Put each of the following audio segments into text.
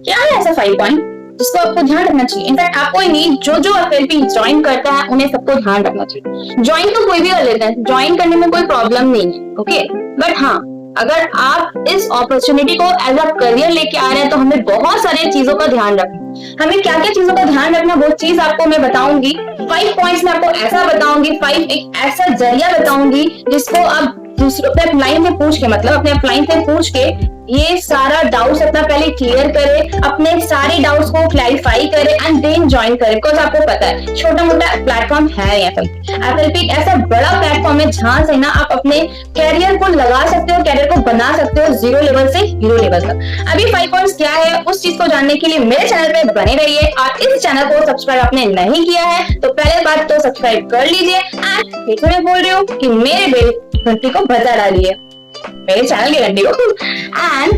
क्या है ऐसा 5 पॉइंट जिसको आपको ध्यान रखना चाहिए? इनफैक्ट आपको ही नहीं, जो जो एफएलपी ज्वाइन करता है उन्हें सबको ध्यान रखना चाहिए। ज्वाइन तो कोई भी कर लेता है, ज्वाइन करने में कोई प्रॉब्लम नहीं है, ओके। बट हाँ, अगर आप इस अपॉर्चुनिटी को एज अ करियर लेके आ रहे हैं तो हमें बहुत सारी चीजों का ध्यान रखना। हमें क्या क्या चीजों का ध्यान रखना, वो चीज आपको मैं बताऊंगी। 5 पॉइंट्स में आपको ऐसा बताऊंगी, 5 एक ऐसा जरिया बताऊंगी जिसको आप दूसरों अपने अपलाइन से पूछ के, मतलब अपने अपलाइन से पूछ के ये सारा डाउट्स अपना पहले क्लियर करे, अपने सारे डाउट्स को क्लैरिफाई करे एंड देन ज्वाइन करे। बिकॉज आपको पता है छोटा मोटा प्लेटफॉर्म है एफएलपी ऐसा बड़ा प्लेटफॉर्म है जहां से ना आप अपने कैरियर को लगा सकते हो, कैरियर को बना सकते हो 0 लेवल से हीरो लेवल तक। अभी 5 पॉइंट्स क्या है उस चीज को जानने के लिए मेरे चैनल पे बने रहिए। और इस चैनल को सब्सक्राइब आपने नहीं किया है तो पहले बात तो सब्सक्राइब कर लीजिए एंड मैं बोल रही हूँ कि मेरे बेल घंटी को बजा डालिए, मेरे चैनल की घंटी को। एंड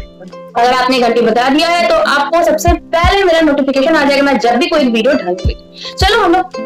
अगर आपने घंटी बता दिया है तो आपको सबसे पहले मेरा नोटिफिकेशन आ जाएगा मैं जब भी कोई वीडियो डालूंगी। चलो हम लोग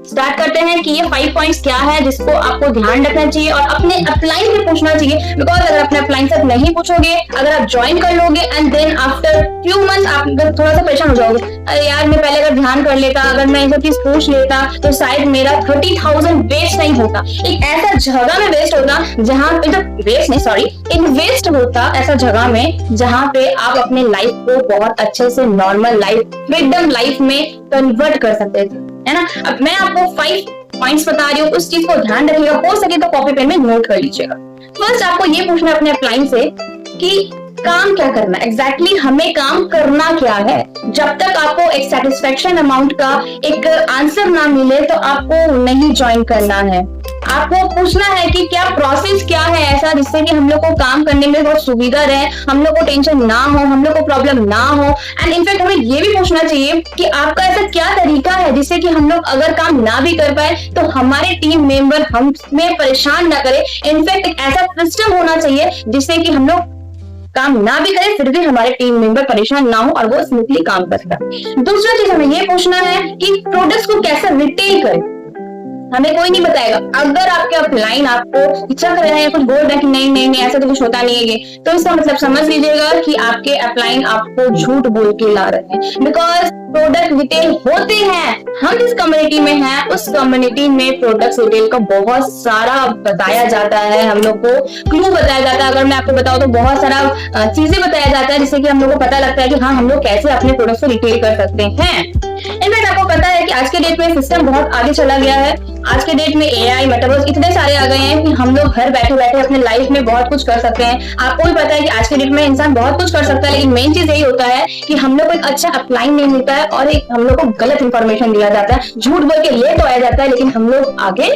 स्टार्ट करते हैं कि ये 5 पॉइंट्स क्या है जिसको आपको ध्यान रखना चाहिए और अपने अपलाइन से पूछना चाहिए। बिकॉज अगर अपने अपलाइन से नहीं पूछोगे, अगर आप ज्वाइन कर लोगे and then after few months आप थोड़ा सा परेशान हो जाओगे, अरे यार मैं पहले अगर ध्यान कर लेता, अगर मैं ये सब चीज पूछ लेता तो शायद मेरा 30,000 वेस्ट नहीं होता। एक ऐसा जगह में वेस्ट होता जहां पे, वेस्ट नहीं सॉरी, इन्वेस्ट होता ऐसा जगह में जहां पे आप अपने लाइफ को बहुत अच्छे से नॉर्मल लाइफ, फ्रीडम लाइफ में कन्वर्ट कर सकते थे, है ना। अब मैं आपको 5 पॉइंट्स बता रही हूँ, उस चीज को ध्यान रखिएगा, हो सके तो कॉपी पेन में नोट कर लीजिएगा। फर्स्ट आपको ये पूछना है अपने अपलाइन से कि काम क्या करना है, एग्जैक्टली हमें काम करना क्या है। जब तक आपको एक सेटिस्फेक्शन अमाउंट का एक आंसर ना मिले तो आपको नहीं ज्वाइन करना है। आपको पूछना है कि क्या प्रोसेस क्या है ऐसा जिससे कि हम लोग को काम करने में बहुत सुविधा रहे, हम लोग को टेंशन ना हो, हम लोग को प्रॉब्लम ना हो। एंड इनफैक्ट हमें ये भी पूछना चाहिए कि आपका ऐसा क्या तरीका है जिससे कि हम लोग अगर काम ना भी कर पाए तो हमारे टीम मेंबर हमें परेशान ना करे। इनफैक्ट एक ऐसा सिस्टम होना चाहिए जिससे कि हम लोग काम ना भी करे फिर भी हमारे टीम मेंबर परेशान ना हो और वो स्मूथली काम कर सके। दूसरा चीज हमें ये पूछना है कि प्रोडक्ट्स को कैसे रिटेल करें। हमें कोई नहीं बताएगा, अगर आपके अपलाइन आपको चक रहे हैं, कुछ बोल रहे हैं कि नहीं नहीं नहीं ऐसा तो कुछ होता नहीं है ये, तो इसका मतलब समझ लीजिएगा कि आपके अपलाइन आपको झूठ बोल के ला रहे हैं। बिकॉज प्रोडक्ट रिटेल होते हैं, हम जिस कम्युनिटी में हैं उस कम्युनिटी में प्रोडक्ट रिटेल का बहुत सारा बताया जाता है, हम लोग को क्लू बताया जाता है। अगर मैं आपको बताऊं तो बहुत सारा चीजें बताया जाता है जिससे कि हम लोग को पता लगता है कि हाँ हम लोग कैसे अपने प्रोडक्ट को रिटेल कर सकते हैं। इनफैक्ट आपको पता है कि आज के डेट में सिस्टम बहुत आगे चला गया है। आज के डेट में एआई, मेटावर्स इतने सारे आ गए हैं कि हम लोग घर बैठे बैठे अपने लाइफ में बहुत कुछ कर सकते हैं। आपको भी पता है कि आज के डेट में इंसान बहुत कुछ कर सकता है, लेकिन मेन चीज यही होता है कि हम लोग को एक अच्छा अपलाइन नहीं मिलता है और एक हम लोग को गलत इंफॉर्मेशन दिया जाता है, झूठ बोल के लेट तो आया जाता है, लेकिन हम लोग आगे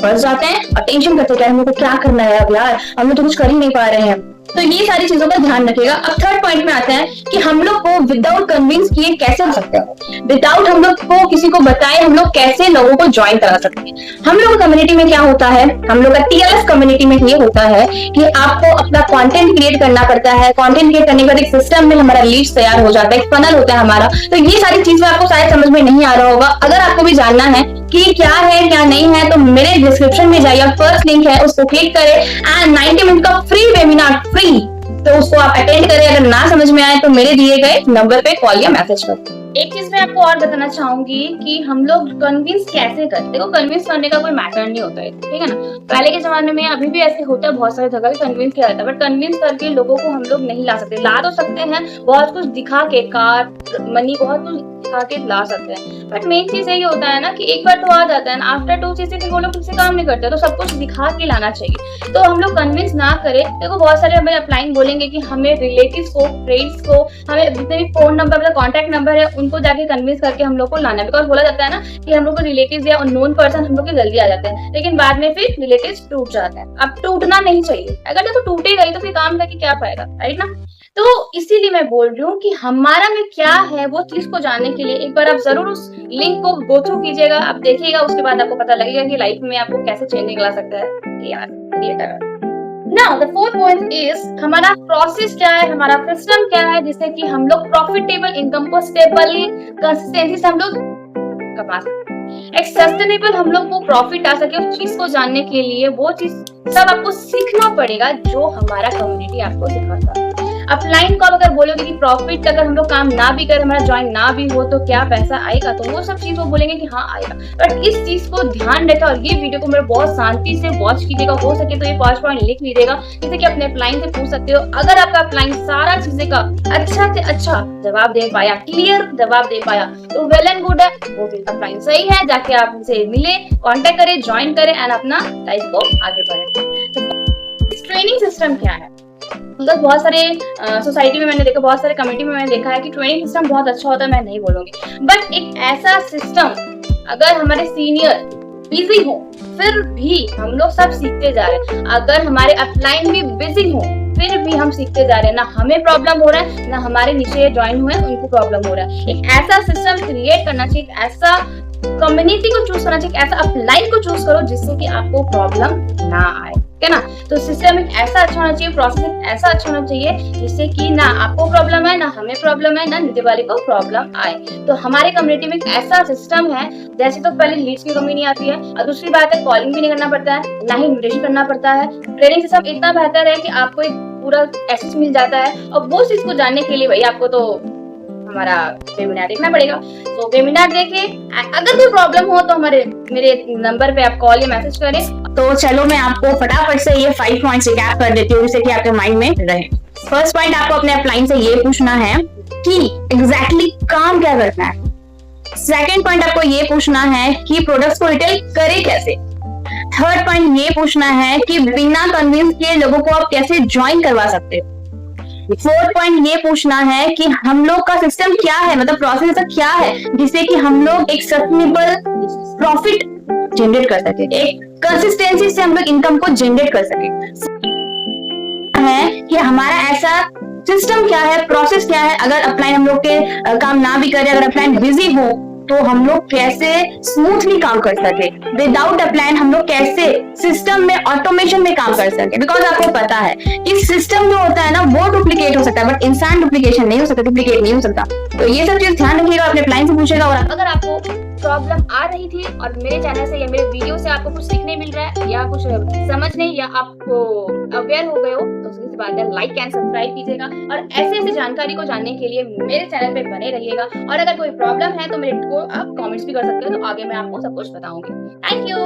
बढ़ जाते हैं और टेंशन करते हैं हम लोग को क्या करना है अब यार, हम लोग तो कुछ कर ही नहीं पा रहे हैं। तो ये सारी चीजों का ध्यान रखिएगा। अब थर्ड पॉइंट में आते हैं कि हम लोग को विदाउट कन्विंस किए कैसे हो सकते हैं, विदाउट हम लोग को किसी को बताए हम लोग कैसे लोगों को ज्वाइन करा सकते हैं। हम लोग कम्युनिटी में क्या होता है, हम लोग का टीएलएस कम्युनिटी में ये होता है कि आपको अपना कंटेंट क्रिएट करना पड़ता है। कंटेंट क्रिएट करने के बाद एक सिस्टम में हमारा लीड्स तैयार हो जाता है, एक फनल होता है हमारा। तो ये सारी चीजें आपको शायद समझ में नहीं आ रहा होगा। अगर आपको भी जानना है कि क्या है क्या नहीं है तो मेरे डिस्क्रिप्शन में जाइए, फर्स्ट लिंक है उसको क्लिक करें एंड 90 मिनट का फ्री वेबिनार फ्री, तो उसको आप अटेंड करें। अगर ना समझ में आए तो मेरे दिए गए नंबर पे कॉल या मैसेज करें। एक चीज मैं आपको और बताना चाहूंगी कि हम लोग कन्विंस कैसे करते हैं। कन्विंस करने का कोई मैटर नहीं होता है, ठीक है ना। पहले के जमाने में, अभी भी ऐसे होता है, बहुत सारी जगह कन्विंस किया जाता है, बट कन्विंस करके लोगों को हम लोग नहीं ला सकते। ला तो सकते हैं, बहुत कुछ दिखा के, कार मनी बहुत कुछ दिखा के ला सकते हैं, बट मेन चीज यही होता है ना कि एक बार तो आ जाता है ना, आफ्टर 2 चीजें फिर वो लोग खुद से काम नहीं करते, तो सब कुछ दिखा के लाना चाहिए। तो हम लोग कन्विंस ना करें। देखो बहुत सारे हमें अपलाइन बोलेंगे कि हमें रिलेटिव्स को, फ्रेंड्स को, हमें जितने भी फोन नंबर मतलब कॉन्टैक्ट नंबर है उनको जाके कन्विंस करके हम लोग को लाना है। बिकॉज बोला जाता है ना कि हम लोग को रिलेटिव्स या नोन पर्सन हम लोग के जल्दी आ जाते हैं, लेकिन बाद में फिर रिलेटिव्स टूट जाते हैं। अब टूटना नहीं चाहिए, अगर देखो टूटेगा ही तो फिर काम करके क्या फायदा, राइट ना। तो इसीलिए मैं बोल रही हूँ कि हमारा में क्या है वो चीज को जानने के लिए एक बार आप जरूर उस लिंक को गो थ्रू कीजिएगा, आप देखिएगा, उसके बाद आपको पता लगेगा कि लाइफ में आपको कैसे चेंजिंग ला सकता है यार ये कर। Now the fourth point is हमारा प्रोसेस क्या है, हमारा सिस्टम क्या है जिससे कि हम लोग प्रॉफिटेबल इनकम को स्टेबली कंसिस्टेंसी से हम लोग कमा सके। एक सस्टेनेबल हम लोग को प्रॉफिट आ सके, उस चीज को जानने के लिए वो चीज सब आपको सीखना पड़ेगा जो हमारा कम्युनिटी आपको सिखाता है। अपलाइन को अगर बोलोगे कि प्रॉफिट अगर हम लोग काम ना भी करें, हमारा ज्वाइन ना भी हो तो क्या पैसा आएगा, तो वो सब चीज वो बोलेंगे कि हाँ आएगा। बट इस चीज को ध्यान रखें और ये वीडियो को मेरे बहुत शांति से वॉच कीजिएगा, हो सके तो ये 5 पॉइंट लिख लीजिएगा, जिससे कि अपने अपलाइन से पूछ सकते हो। अगर आपका अपलाइन सारा चीजें का अच्छा से अच्छा जवाब दे पाया, क्लियर जवाब दे पाया, तो वेल एंड गुड है, वो फिर अपलाइन सही है। जाके आप उनसे मिले, कांटेक्ट करें, ज्वाइन करें एंड अपना लाइफ को आगे बढ़े। ट्रेनिंग सिस्टम क्या है? मतलब बहुत सारे सोसाइटी में मैंने देखा, बहुत सारे कम्युनिटी में मैंने देखा है कि ट्रेनिंग सिस्टम बहुत अच्छा होता है, मैं नहीं बोलूंगी, बट एक ऐसा सिस्टम अगर हमारे सीनियर बिजी हो फिर भी हम लोग सब सीखते जा रहे हैं, अगर हमारे अपलाइन भी बिजी हो फिर भी हम सीखते जा रहे हैं, ना हमें प्रॉब्लम हो रहा है ना हमारे नीचे ज्वाइन हुए उनको प्रॉब्लम हो रहा है। एक ऐसा सिस्टम क्रिएट करना चाहिए, ऐसा कम्युनिटी को चूज करना चाहिए, ऐसा अपलाइन को चूज करो जिससे कि आपको प्रॉब्लम ना आए, है ना। तो सिस्टम एक ऐसा अच्छा होना चाहिए, प्रोसेस एक ऐसा अच्छा होना चाहिए जिससे कि ना आपको प्रॉब्लम है, ना हमें प्रॉब्लम है, ना नीचे वाले को प्रॉब्लम आए। तो हमारे कम्युनिटी में एक ऐसा सिस्टम है, जैसे तो पहले लीड्स की कमी नहीं आती है, और दूसरी बात है कॉलिंग भी नहीं करना पड़ता है, ना ही इन्विटेशन करना पड़ता है। ट्रेनिंग सिस्टम इतना बेहतर है कि आपको एक पूरा एक्सेस मिल जाता है, और वो चीज को जानने के लिए भाई आपको तो हमारा वेबिनार देखना पड़ेगा। तो वेबिनार देखे, अगर कोई प्रॉब्लम हो तो मेरे नंबर पे आप कॉल या मैसेज करें। तो चलो मैं आपको फटाफट से ये 5 पॉइंट्स रिकैप कर देती हूँ जिससे कि आपके माइंड में रहे। फर्स्ट पॉइंट, आपको अपने अपलाइन से ये पूछना है कि एग्जैक्टली काम क्या करना है। सेकंड पॉइंट, आपको ये पूछना है कि प्रोडक्ट्स को रिटेल करे कैसे। थर्ड पॉइंट ये पूछना है कि बिना कन्विंस किए लोगों को आप कैसे ज्वाइन करवा सकते हो। फोर्थ पॉइंट ये पूछना है कि हम लोग का सिस्टम क्या है, मतलब प्रोसेस क्या है जिससे कि हम लोग एक सस्टेनेबल प्रॉफिट जनरेट कर सके, एक कंसिस्टेंसी से हम लोग इनकम को जनरेट कर सके। है कि हमारा ऐसा सिस्टम क्या है, प्रोसेस क्या है, अगर अपलाइन हम लोग के काम ना भी करे, अगर अपलाइन बिजी हो तो हम लोग कैसे स्मूथली काम कर सके। विदाउट अपलाइन हम लोग कैसे सिस्टम में ऑटोमेशन में काम कर सके, बिकॉज आपको पता है कि सिस्टम जो होता है ना वो डुप्लीकेट हो सकता है, बट इंसान डुप्लीकेशन नहीं हो सकता, डुप्लीकेट नहीं हो सकता। तो ये सब चीज ध्यान रखिएगा, अपने अपलाइन से पूछेगा। और अगर आपको प्रॉब्लम आ रही थी और मेरे चैनल से या मेरे वीडियो से आपको कुछ सीखने मिल रहा है या कुछ समझ नहीं या आपको अवेयर हो गए हो तो उसके बाद लाइक एंड सब्सक्राइब कीजिएगा, और ऐसे ऐसे जानकारी को जानने के लिए मेरे चैनल पे बने रहिएगा। और अगर कोई प्रॉब्लम है तो मेरे को आप कमेंट्स भी कर सकते हो, तो आगे मैं आपको सब कुछ बताऊंगी। Thank you.